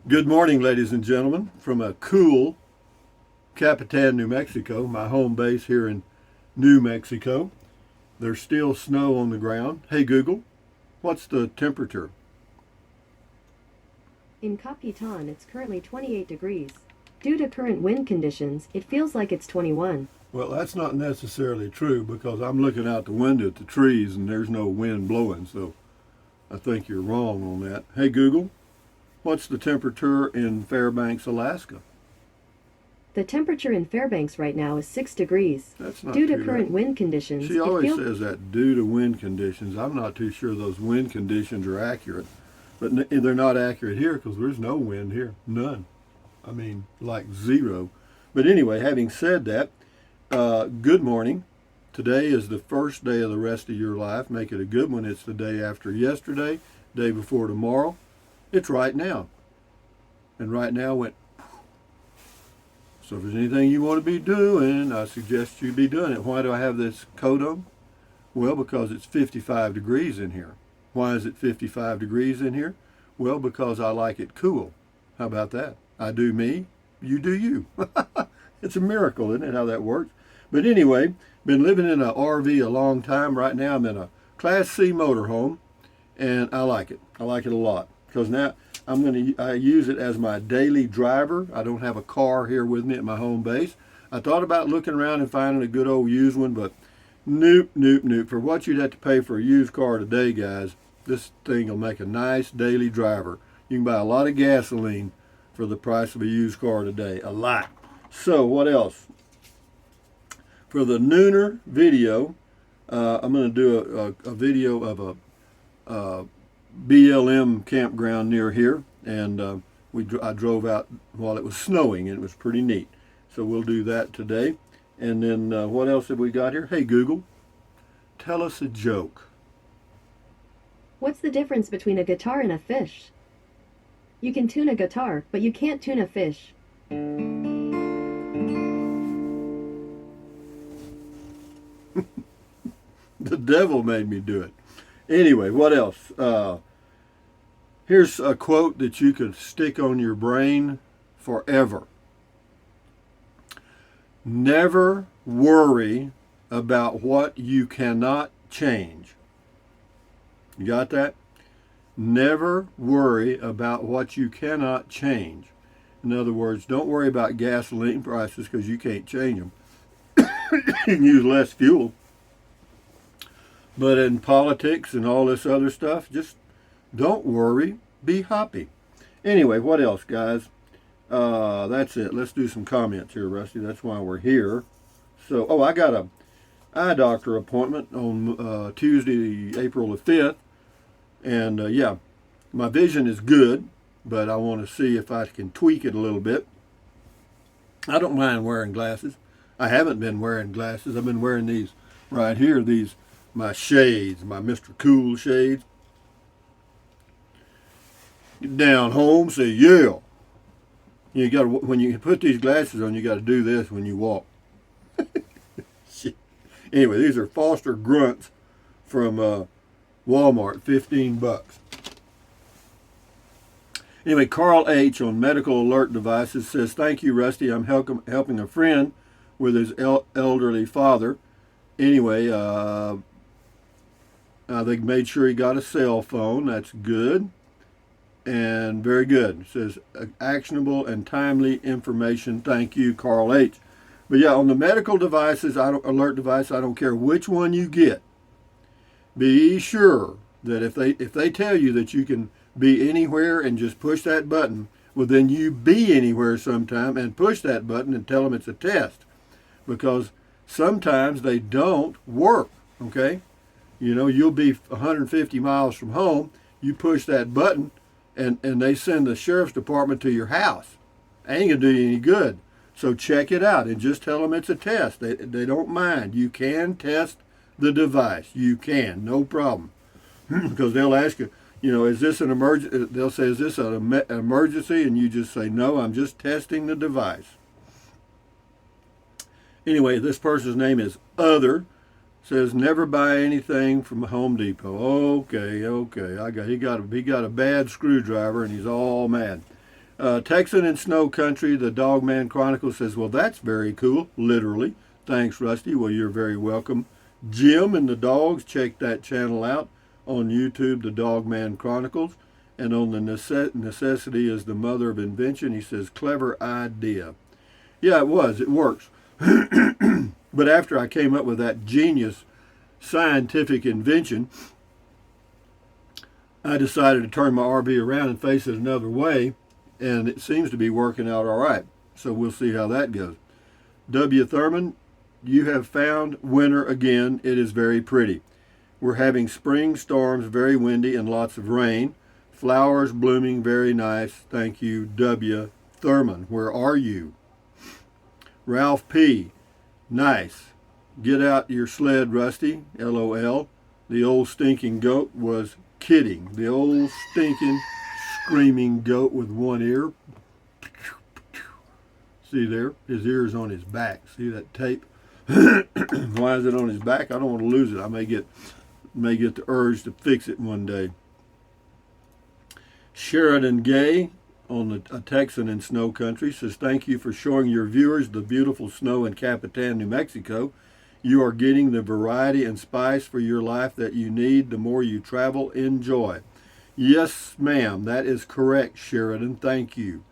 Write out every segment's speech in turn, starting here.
Good morning, ladies and gentlemen, from a cool Capitan, New Mexico, my home base here in New Mexico. There's still snow on the ground. Hey Google, what's the temperature? In Capitan, it's currently 28 degrees. Due to current wind conditions, it feels like it's 21. Well, that's not necessarily true because I'm looking out the window at the trees and there's no wind blowing, so I think you're wrong on that. Hey Google, what's the temperature in Fairbanks, Alaska? The temperature in Fairbanks right now is 6 degrees. That's not Due to too bad. current wind conditions, She always says that due to wind conditions. I'm not too sure those wind conditions are accurate. But they're not accurate here because there's no wind here. None. I mean, like zero. But anyway, having said that, good morning. Today is the first day of the rest of your life. Make it a good one. It's the day after yesterday, day before tomorrow. It's right now. And right now went. So if there's anything you want to be doing, I suggest you be doing it. Why do I have this coat on? Well, because it's 55 degrees in here. Why is it 55 degrees in here? Well, because I like it cool. How about that? I do me, you do you. It's a miracle, isn't it, how that works? But anyway, been living in an RV a long time. Right now I'm in a Class C motorhome, and I like it. I like it a lot because now I use it as my daily driver. I don't have a car here with me at my home base. I thought about looking around and finding a good old used one, but nope, nope, nope. For what you'd have to pay for a used car today, guys, this thing will make a nice daily driver. You can buy a lot of gasoline for the price of a used car today. A lot. So what else? For the nooner video, I'm going to do a video of a BLM campground near here, and I drove out while it was snowing, and it was pretty neat. So we'll do that today. And then what else have we got here? Hey Google, tell us a joke. What's the difference between a guitar and a fish? You can tune a guitar, but you can't tune a fish. The devil made me do it. Anyway, what else? Here's a quote that you could stick on your brain forever. Never worry about what you cannot change. You got that? Never worry about what you cannot change. In other words, don't worry about gasoline prices because you can't change them. You can use less fuel. But in politics and all this other stuff, just don't worry, be happy. Anyway, what else, guys? That's it. Let's do some comments here, Rusty. That's why we're here. So, I got a eye doctor appointment on Tuesday, April the 5th. And yeah, my vision is good, but I want to see if I can tweak it a little bit. I don't mind wearing glasses. I haven't been wearing glasses. I've been wearing these right here, my shades, my Mr. Cool shades. Get down home, say yeah. You got to, when you put these glasses on, you got to do this when you walk. Anyway, these are Foster Grunts from Walmart, $15. Anyway, Carl H. on Medical Alert Devices says, thank you, Rusty. I'm helping a friend with his elderly father. Anyway, they made sure he got a cell phone. That's good. And very good. It says, actionable and timely information. Thank you, Carl H. But yeah, on the medical devices, alert device, I don't care which one you get. Be sure that if they tell you that you can be anywhere and just push that button, well then you be anywhere sometime and push that button and tell them it's a test. Because sometimes they don't work, okay? You know, you'll be 150 miles from home, you push that button, and they send the sheriff's department to your house. Ain't gonna do you any good. So check it out and just tell them it's a test. They don't mind. You can test the device. You can, no problem. Because they'll ask you, is this an emergency? They'll say, is this an emergency? And you just say, no, I'm just testing the device. Anyway, this person's name is Other. Says never buy anything from Home Depot. Okay. He got a bad screwdriver and he's all mad. Texan in Snow Country, the Dogman Chronicle says, well, that's very cool, literally. Thanks, Rusty. Well, you're very welcome. Jim and the Dogs, check that channel out on YouTube, the Dogman Chronicles. And on the necessity is the mother of invention, he says, clever idea. Yeah, it was. It works. But after I came up with that genius scientific invention, I decided to turn my RV around and face it another way, and it seems to be working out all right. So we'll see how that goes. W. Thurman, you have found winter again. It is very pretty. We're having spring storms, very windy, and lots of rain. Flowers blooming, very nice. Thank you, W. Thurman. Where are you? Ralph P. Nice. Get out your sled, Rusty. LOL. The old stinking goat was kidding. The old stinking screaming goat with one ear. See there? His ear's on his back. See that tape? Why is it on his back? I don't want to lose it. I may get the urge to fix it one day. Sheridan Gay on a Texan in Snow Country says, thank you for showing your viewers the beautiful snow in Capitan, New Mexico. You are getting the variety and spice for your life that you need the more you travel. Enjoy. Yes, ma'am. That is correct, Sheridan. Thank you.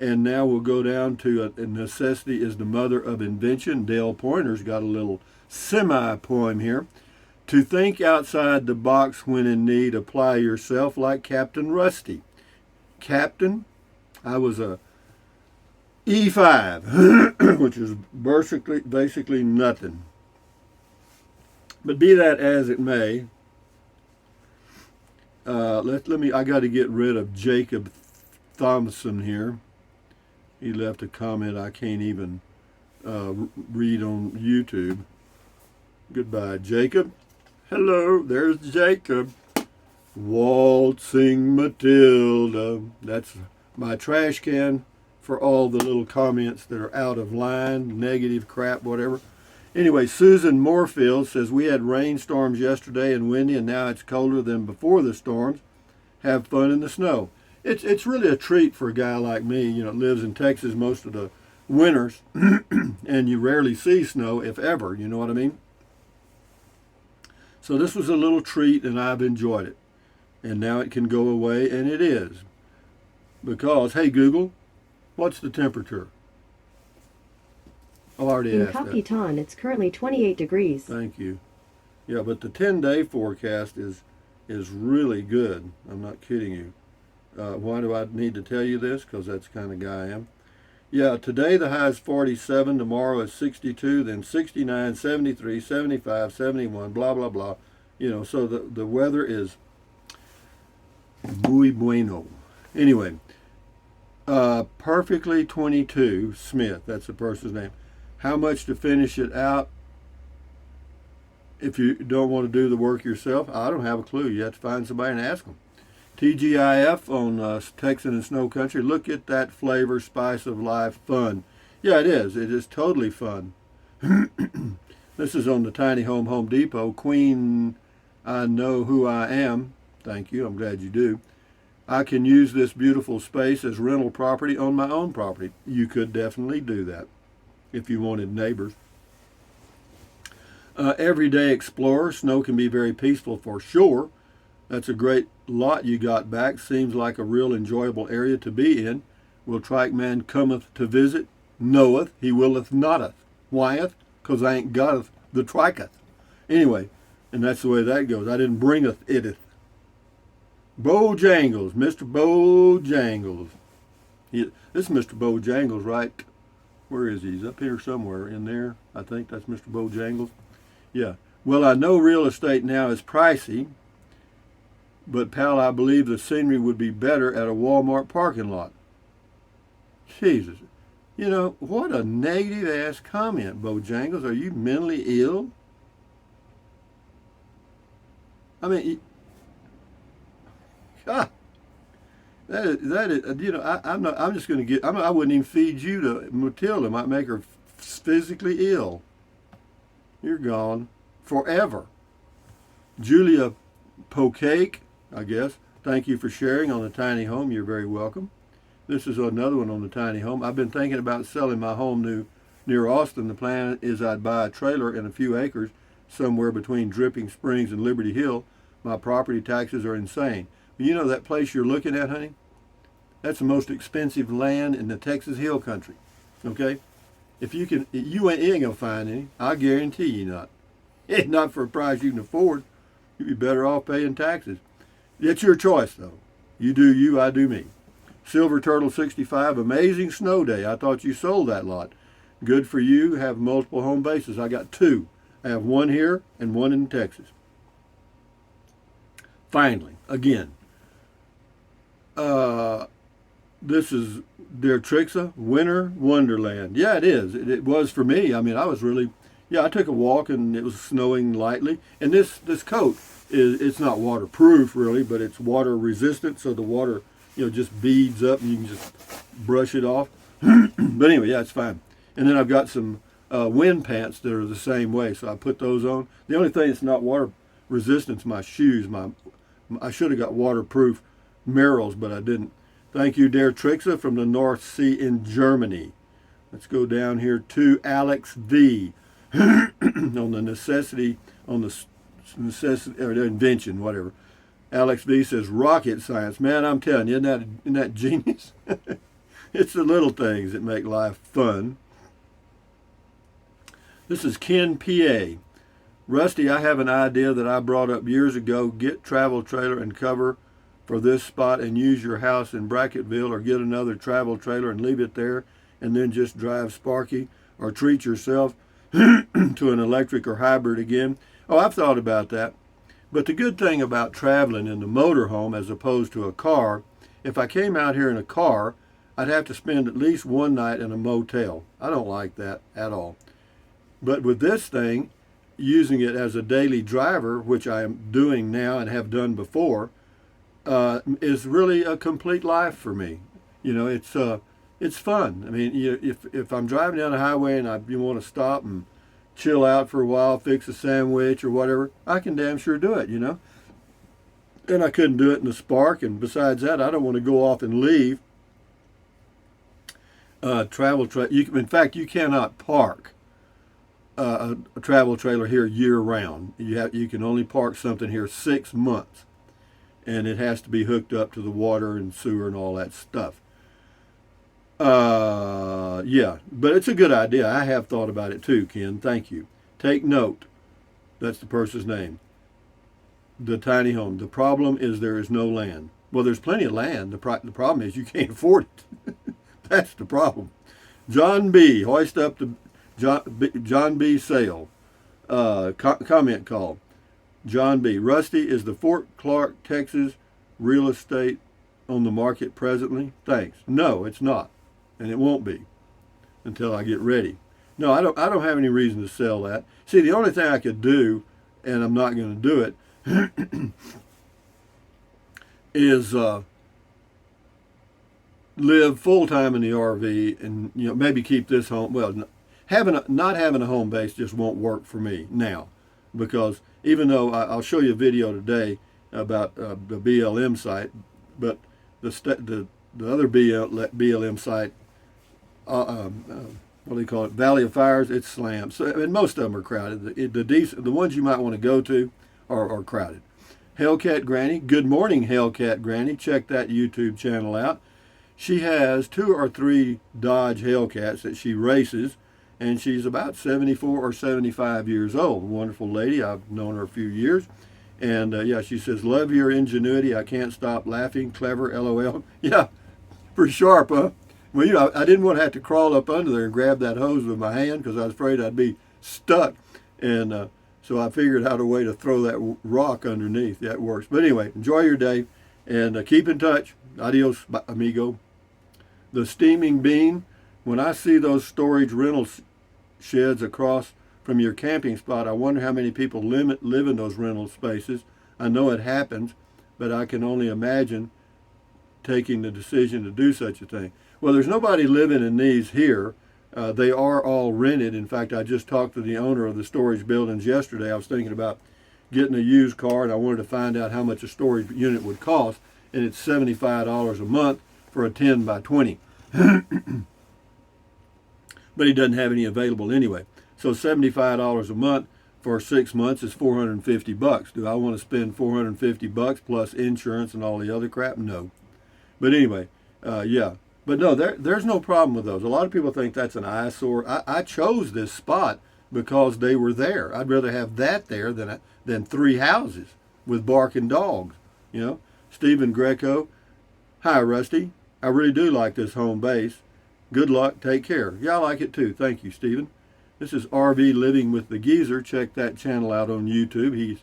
And now we'll go down to a necessity is the mother of invention. Dale Pointer's got a little semi-poem here. To think outside the box when in need, apply yourself like Captain Rusty. Captain, I was a E5, which is basically nothing. But be that as it may, I got to get rid of Jacob Thompson here. He left a comment I can't even read on YouTube. Goodbye, Jacob. Hello, there's Jacob. Waltzing Matilda. That's my trash can for all the little comments that are out of line, negative crap, whatever. Anyway, Susan Moorfield says, we had rainstorms yesterday and windy, and now it's colder than before the storms. Have fun in the snow. It's really a treat for a guy like me, lives in Texas most of the winters, and you rarely see snow, if ever, you know what I mean? So this was a little treat, and I've enjoyed it. And now it can go away, and it is. Because, hey, Google, what's the temperature? Oh, I already In asked that. Capitan, it's currently 28 degrees. Thank you. Yeah, but the 10-day forecast is really good. I'm not kidding you. Why do I need to tell you this? Because that's the kind of guy I am. Yeah, today the high is 47, tomorrow is 62, then 69, 73, 75, 71, blah, blah, blah. So the weather is muy bueno. Anyway, Perfectly 22, Smith, that's the person's name. How much to finish it out if you don't want to do the work yourself? I don't have a clue. You have to find somebody and ask them. TGIF on Texan and Snow Country. Look at that flavor, spice of life, fun. Yeah, it is. It is totally fun. This is on the Tiny Home Depot. Queen, I know who I am. Thank you. I'm glad you do. I can use this beautiful space as rental property on my own property. You could definitely do that if you wanted neighbors. Everyday Explorer. Snow can be very peaceful for sure. That's a great lot you got back. Seems like a real enjoyable area to be in. Will Trike Man cometh to visit? Knoweth, he willeth noteth. Whyeth? Because I ain't gotteth the triketh. Anyway, and that's the way that goes. I didn't bringeth iteth. Bojangles, Mr. Bojangles. This is Mr. Bojangles, right? Where is he? He's up here somewhere in there. I think that's Mr. Bojangles. Yeah. Well, I know real estate now is pricey, but pal, I believe the scenery would be better at a Walmart parking lot. Jesus. What a negative ass comment, Bojangles. Are you mentally ill? I mean, God, that is, I'm just going to get, I wouldn't even feed you to Matilda. Might make her physically ill. You're gone forever. Julia Pocake, I guess. Thank you for sharing on the Tiny Home. You're very welcome. This is another one on the tiny home. I've been thinking about selling my home near Austin. The plan is I'd buy a trailer and a few acres somewhere between Dripping Springs and Liberty Hill. My property taxes are insane. But you know that place you're looking at, honey? That's the most expensive land in the Texas Hill Country. Okay? If you can, you ain't gonna find any. I guarantee you not. It's not for a price you can afford. You'd be better off paying taxes. It's your choice, though. You do you, I do me. Silver Turtle 65, amazing snow day. I thought you sold that lot. Good for you. Have multiple home bases. I got two. I have one here and one in Texas. Finally, again, this is Dear Trixa, Winter Wonderland. Yeah, it is. It was for me. I mean, I was really, I took a walk and it was snowing lightly. And this coat it's not waterproof really, but it's water resistant, so the water, just beads up and you can just brush it off. But anyway, yeah, it's fine. And then I've got some wind pants that are the same way, so I put those on. The only thing that's not water resistant is my shoes. I should have got waterproof Merrells, but I didn't. Thank you, Dear Trixa from the North Sea in Germany. Let's go down here to Alex V. on the necessity or the invention, whatever. Alex V says rocket science. Man, I'm telling you, isn't that genius? It's the little things that make life fun. This is Ken PA. Rusty, I have an idea that I brought up years ago. Get travel trailer and cover for this spot and use your house in Bracketville, or get another travel trailer and leave it there and then just drive Sparky, or treat yourself to an electric or hybrid again. Oh, I've thought about that. But the good thing about traveling in the motorhome as opposed to a car, if I came out here in a car, I'd have to spend at least one night in a motel. I don't like that at all. But with this thing, using it as a daily driver, which I am doing now and have done before, is really a complete life for me. It's fun. I mean, if I'm driving down the highway and you want to stop and chill out for a while, fix a sandwich or whatever, I can damn sure do it, And I couldn't do it in the Spark, and besides that, I don't want to go off and leave. In fact, you cannot park a travel trailer here year round. You can only park something here 6 months, and it has to be hooked up to the water and sewer and all that stuff. Yeah, but it's a good idea. I have thought about it too, Ken. Thank you. Take note. That's the person's name. The tiny home. The problem is there is no land. Well, there's plenty of land. The problem is you can't afford it. That's the problem. John B. Hoist up the John B. Sale. Comment call. John B. Rusty, is the Fort Clark, Texas real estate on the market presently? Thanks. No, it's not. And it won't be until I get ready. No, I don't have any reason to sell that. See, the only thing I could do, and I'm not going to do it, is live full time in the RV and maybe keep this home. Well, not having a home base just won't work for me now, because even though I'll show you a video today about the BLM site, but the other BLM site, what do you call it, Valley of Fires, it's slammed. So, and most of them are crowded. The ones you might want to go to are crowded. Hellcat Granny, good morning, Hellcat Granny. Check that YouTube channel out. She has 2 or 3 Dodge Hellcats that she races, and she's about 74 or 75 years old. Wonderful lady. I've known her a few years. And yeah, she says, love your ingenuity. I can't stop laughing. Clever, LOL. Yeah, pretty sharp, huh? Well, I didn't want to have to crawl up under there and grab that hose with my hand because I was afraid I'd be stuck. And so I figured out a way to throw that rock underneath. That works. But anyway, enjoy your day and keep in touch. Adios, amigo. The Steaming Bean. When I see those storage rental sheds across from your camping spot, I wonder how many people live in those rental spaces. I know it happens, but I can only imagine taking the decision to do such a thing. Well, there's nobody living in these here. They are all rented. In fact, I just talked to the owner of the storage buildings yesterday. I was thinking about getting a used car, and I wanted to find out how much a storage unit would cost, and it's $75 a month for a 10 by 20. But he doesn't have any available anyway. So $75 a month for 6 months is $450. Do I want to spend $450 plus insurance and all the other crap? No. But anyway, yeah. But no, there's no problem with those. A lot of people think that's an eyesore. I chose this spot because they were there. I'd rather have that there than 3 houses with barking dogs. You know, Stephen Greco. Hi, Rusty. I really do like this home base. Good luck. Take care. Yeah, I like it too. Thank you, Stephen. This is RV Living with the Geezer. Check that channel out on YouTube.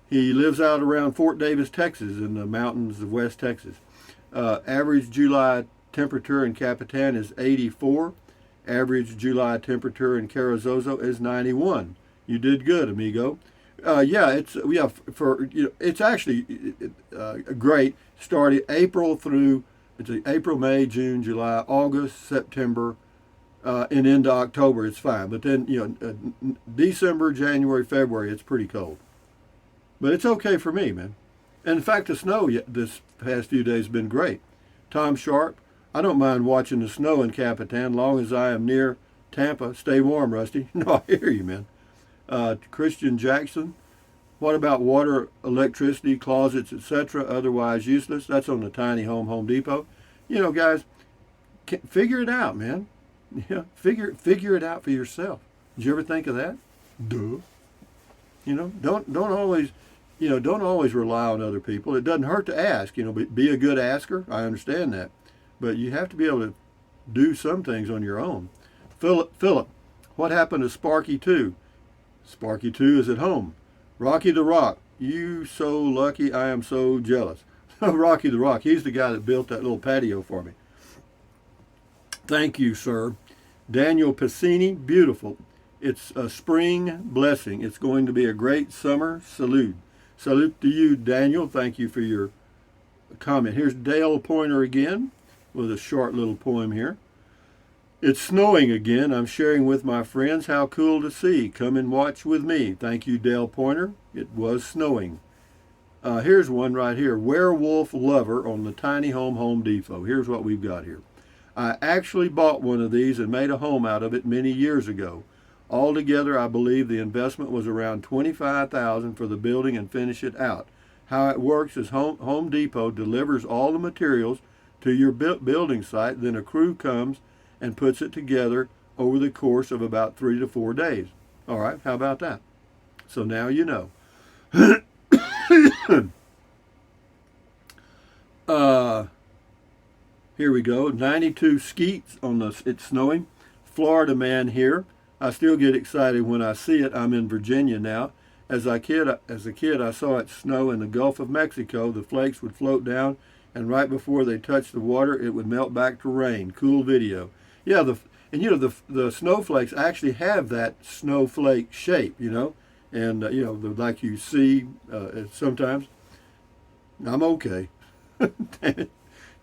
He lives out around Fort Davis, Texas, in the mountains of West Texas. Average July temperature in Capitan is 84. Average July temperature in Carrizozo is 91. You did good, amigo. It's actually great. Starting April, May, June, July, August, September, and into October. It's fine. But then December, January, February, it's pretty cold. But it's okay for me, man. And in fact, the snow this past few days has been great. Tom Sharp, I don't mind watching the snow in Capitan, long as I am near Tampa. Stay warm, Rusty. No, I hear you, man. Christian Jackson, what about water, electricity, closets, etc., otherwise useless? That's on the Tiny Home Depot. You know, guys, figure it out, man. Yeah, figure it out for yourself. Did you ever think of that? Duh. You know, don't always rely on other people. It doesn't hurt to ask. You know, be a good asker. I understand that, but you have to be able to do some things on your own. Philip, what happened to Sparky 2? Sparky 2 is at home. Rocky the Rock, you so lucky. I am so jealous. Rocky the Rock, he's the guy that built that little patio for me. Thank you, sir. Daniel Piscini, beautiful. It's a spring blessing. It's going to be a great summer. Salute. Salute to you, Daniel. Thank you for your comment. Here's Dale Pointer again with a short little poem here. It's snowing again. I'm sharing with my friends. How cool to see. Come and watch with me. Thank you, Dale Pointer. It was snowing. Here's one right here. Werewolf Lover on the Tiny Home Depot. Here's what we've got here. I actually bought one of these and made a home out of it many years ago. Altogether, I believe the investment was around $25,000 for the building and finish it out. How it works is Home Depot delivers all the materials to your building site, then a crew comes and puts it together over the course of about 3 to 4 days. All right, how about that? So now you know. Here we go. 92 skeets on it's snowing. Florida man here. I still get excited when I see it. I'm in Virginia now. As a kid, I saw it snow in the Gulf of Mexico. The flakes would float down, and right before they touched the water, it would melt back to rain. Cool video. Yeah, the snowflakes actually have that snowflake shape, you know, and like you see sometimes. I'm okay.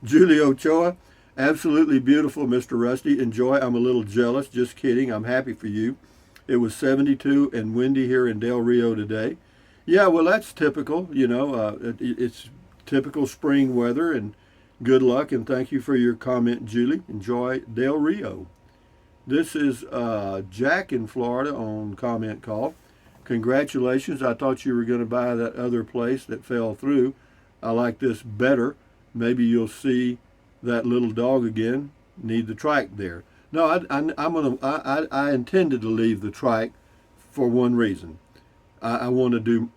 Julie Ochoa, absolutely beautiful, Mr. Rusty. Enjoy. I'm a little jealous. Just kidding. I'm happy for you. It was 72 and windy here in Del Rio today. Yeah, well, that's typical. You know, it's typical spring weather, and good luck, and thank you for your comment, Julie. Enjoy Del Rio. This is Jack in Florida on comment call. Congratulations. I thought you were going to buy that other place that fell through. I like this better. Maybe you'll see that little dog again. Need the trike there. No, I intended to leave the trike for one reason. I want to do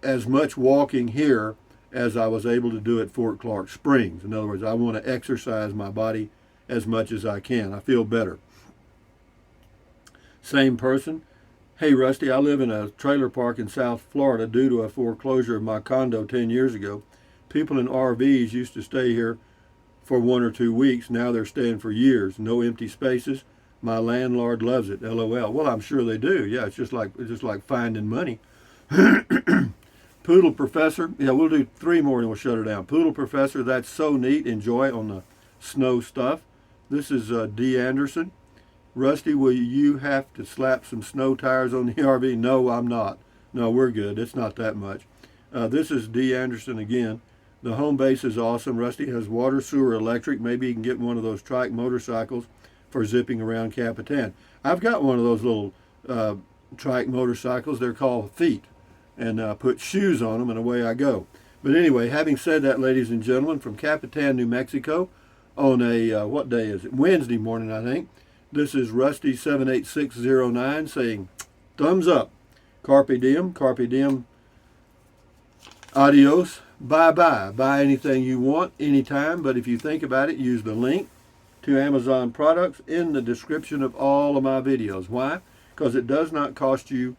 as much walking here as I was able to do at Fort Clark Springs. In other words, I want to exercise my body as much as I can. I feel better. Same person. Hey, Rusty, I live in a trailer park in South Florida due to a foreclosure of my condo 10 years ago. People in RVs used to stay here for 1 or 2 weeks. Now they're staying for years. No empty spaces. My landlord loves it. LOL. Well, I'm sure they do. Yeah, it's just like finding money. Poodle Professor. Yeah, we'll do 3 more and we'll shut her down. Poodle Professor, that's so neat. Enjoy on the snow stuff. This is D. Anderson. Rusty, will you have to slap some snow tires on the RV? No, I'm not. No, we're good. It's not that much. This is D. Anderson again. The home base is awesome. Rusty has water, sewer, electric. Maybe you can get one of those trike motorcycles for zipping around Capitan. I've got one of those little trike motorcycles. They're called Feet, and put shoes on them, and away I go. But anyway, having said that, ladies and gentlemen, from Capitan, New Mexico, on a, what day is it? Wednesday morning, I think. This is Rusty78609 saying, thumbs up. Carpe diem, adios, bye-bye. Buy anything you want, anytime, but if you think about it, use the link to Amazon products in the description of all of my videos. Why? Because it does not cost you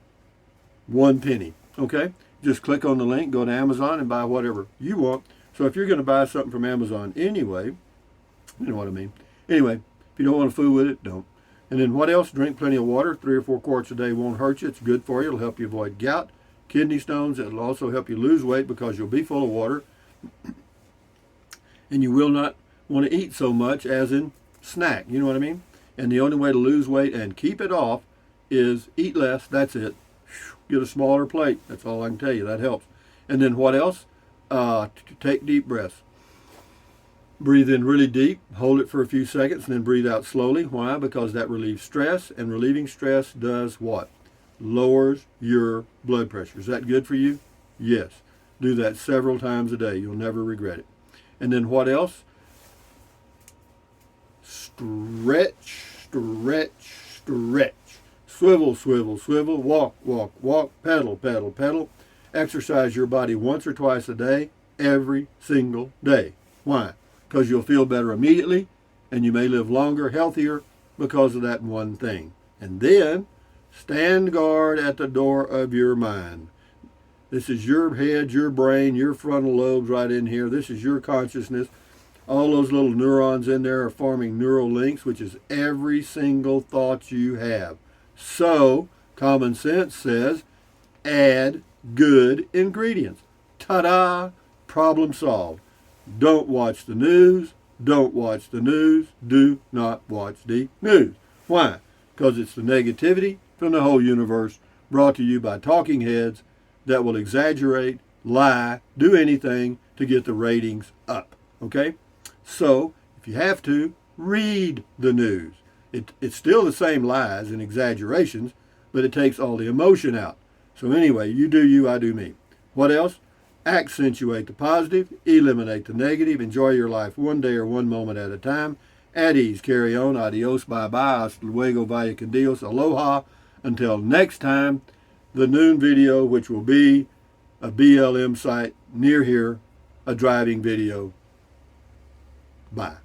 1 penny, okay? Just click on the link, go to Amazon, and buy whatever you want. So if you're going to buy something from Amazon anyway, you know what I mean. Anyway, if you don't want to fool with it, don't. And then what else? Drink plenty of water. 3 or 4 quarts a day won't hurt you. It's good for you. It'll help you avoid gout, kidney stones. It'll also help you lose weight because you'll be full of water. And you will not want to eat so much as in snack. You know what I mean? And the only way to lose weight and keep it off is eat less. That's it. Get a smaller plate. That's all I can tell you. That helps. And then what else? Take deep breaths. Breathe in really deep, hold it for a few seconds, and then breathe out slowly. Why? Because that relieves stress, and relieving stress does what? Lowers your blood pressure. Is that good for you? Yes. Do that several times a day. You'll never regret it. And then what else? Stretch, stretch, stretch. Swivel, swivel, swivel. Walk, walk, walk. Pedal, pedal, pedal. Exercise your body once or twice a day, every single day. Why? Because you'll feel better immediately, and you may live longer, healthier, because of that one thing. And then, stand guard at the door of your mind. This is your head, your brain, your frontal lobes right in here. This is your consciousness. All those little neurons in there are forming neural links, which is every single thought you have. So, common sense says, add good ingredients. Ta-da! Problem solved. Don't watch the news. Don't watch the news. Do not watch the news. Why? Because it's the negativity from the whole universe brought to you by talking heads that will exaggerate, lie, do anything to get the ratings up. Okay? So, if you have to, read the news. It's still the same lies and exaggerations, but it takes all the emotion out. So anyway, you do you, I do me. What else? Accentuate the positive, eliminate the negative, enjoy your life one day or one moment at a time. At ease, carry on, adios, bye-bye, hasta luego, vaya con Dios, aloha. Until next time, the noon video, which will be a BLM site near here, a driving video. Bye.